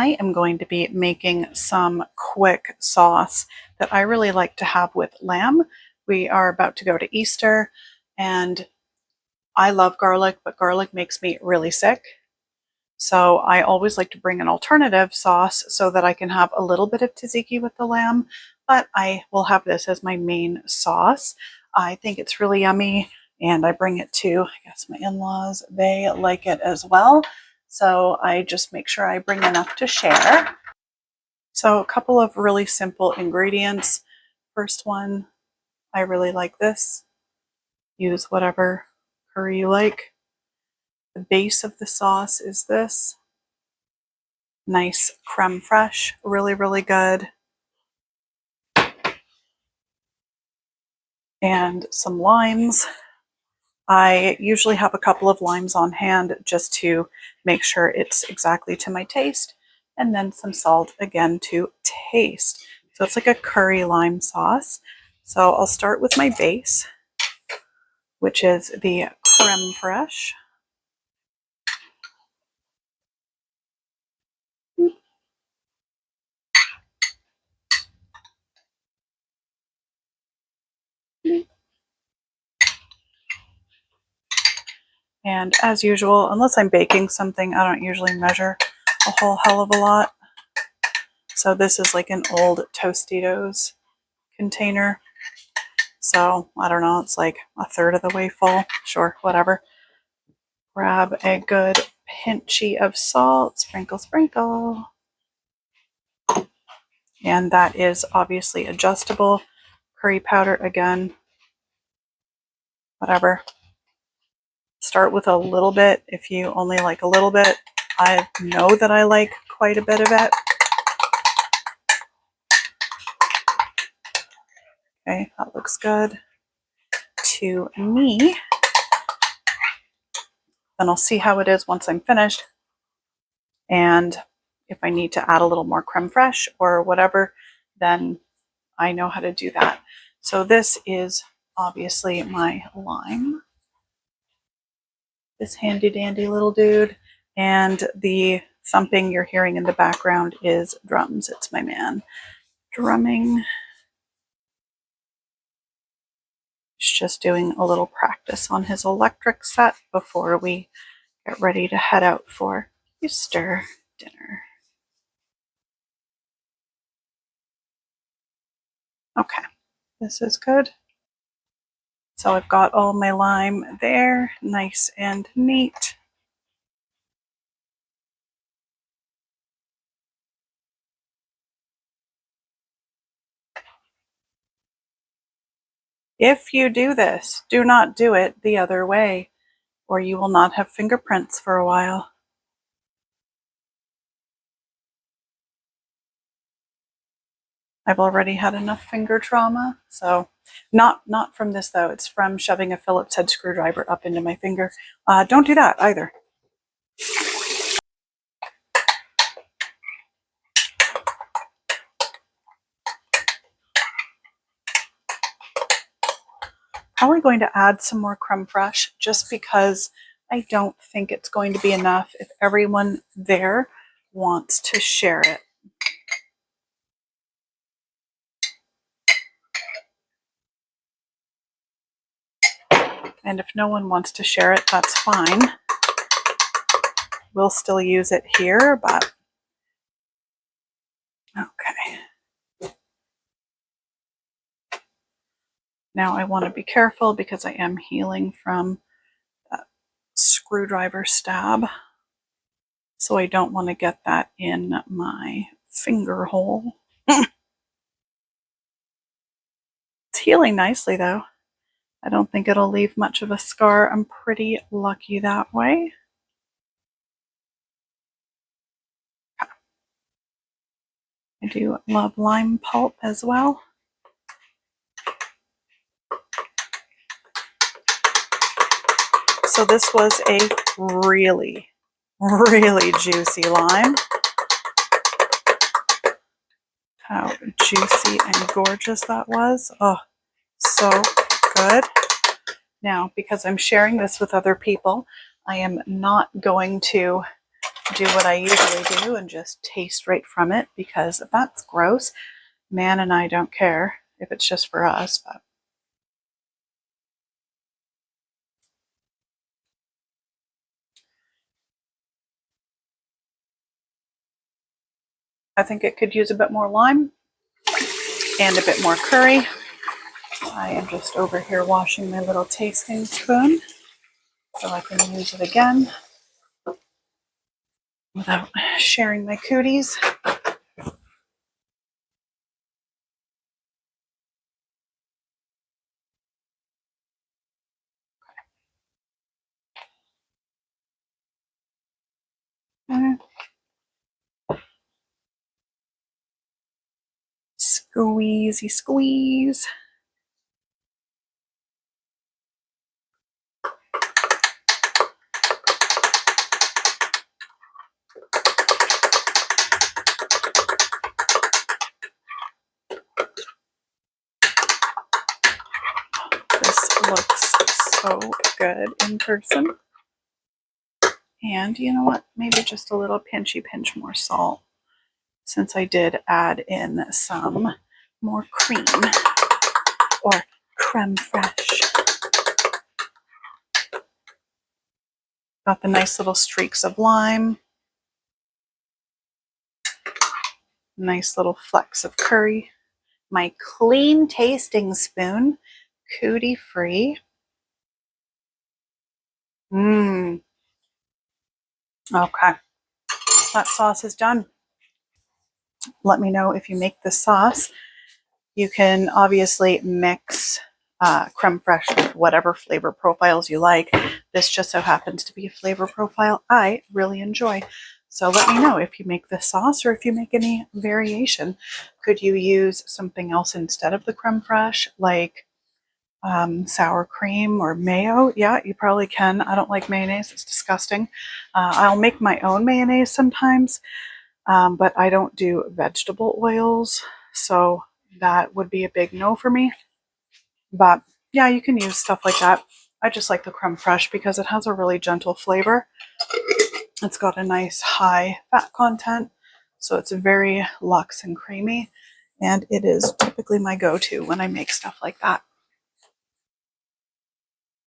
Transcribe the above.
I am going to be making some quick sauce that I really like to have with lamb. We are about to go to Easter, and I love garlic, but garlic makes me really sick. So I always like to bring an alternative sauce so that I can have a little bit of tzatziki with the lamb, but I will have this as my main sauce. I think it's really yummy, and I bring it to, I guess, my in-laws. They like it as well. So I just make sure I bring enough to share. So a couple of really simple ingredients. First one, I really like this. Use whatever curry you like. The base of the sauce is this. Nice creme fraiche, really, really good. And some limes. I usually have a couple of limes on hand just to make sure it's exactly to my taste. And then some salt again to taste. So it's like a curry lime sauce. So I'll start with my base, which is the creme fraiche. And as usual, unless I'm baking something, I don't usually measure a whole hell of a lot. So this is like an old Tostitos container. So I don't know, it's like a third of the way full. Sure, whatever. Grab a good pinchy of salt, sprinkle, sprinkle. And that is obviously adjustable. Curry powder again, whatever. Start with a little bit if you only like a little bit. I know that I like quite a bit of it. Okay, that looks good to me. Then I'll see how it is once I'm finished. And if I need to add a little more creme fraiche or whatever, then I know how to do that. So this is obviously my lime. This handy dandy little dude. And the thumping you're hearing in the background is drums. It's my man drumming. He's just doing a little practice on his electric set before we get ready to head out for Easter dinner. Okay, this is good. So I've got all my lime there, nice and neat. If you do this, do not do it the other way, or you will not have fingerprints for a while. I've already had enough finger trauma, so not from this though. It's from shoving a Phillips head screwdriver up into my finger. Don't do that either. Probably going to add some more creme fraiche just because I don't think it's going to be enough if everyone there wants to share it. And if no one wants to share it, that's fine. We'll still use it here, but okay. Now I want to be careful because I am healing from that screwdriver stab. So I don't want to get that in my finger hole. It's healing nicely though. I don't think it'll leave much of a scar. I'm pretty lucky that way. I do love lime pulp as well. So this was a really, really juicy lime. How juicy and gorgeous that was. Oh, so good. Now, because I'm sharing this with other people, I am not going to do what I usually do and just taste right from it, because that's gross. Man and I don't care if it's just for us, but I think it could use a bit more lime and a bit more curry. I am just over here washing my little tasting spoon so I can use it again without sharing my cooties. Squeezy squeeze. This looks so good in person. And you know what? Maybe just a little pinchy pinch more salt, since I did add in some more cream or creme fraiche. Got the nice little streaks of lime, nice little flecks of curry. My clean tasting spoon, cootie free. Okay, that sauce is done. Let me know if you make this sauce. You can obviously mix creme fraiche with whatever flavor profiles you like. This just so happens to be a flavor profile I really enjoy. So let me know if you make this sauce or if you make any variation. Could you use something else instead of the creme fraiche, like sour cream or mayo? Yeah, you probably can. I don't like mayonnaise. It's disgusting. I'll make my own mayonnaise sometimes, but I don't do vegetable oils. So that would be a big no for me. But yeah, you can use stuff like that. I just like the creme fraiche because it has a really gentle flavor. It's got a nice high fat content, so it's very luxe and creamy. And it is typically my go-to when I make stuff like that.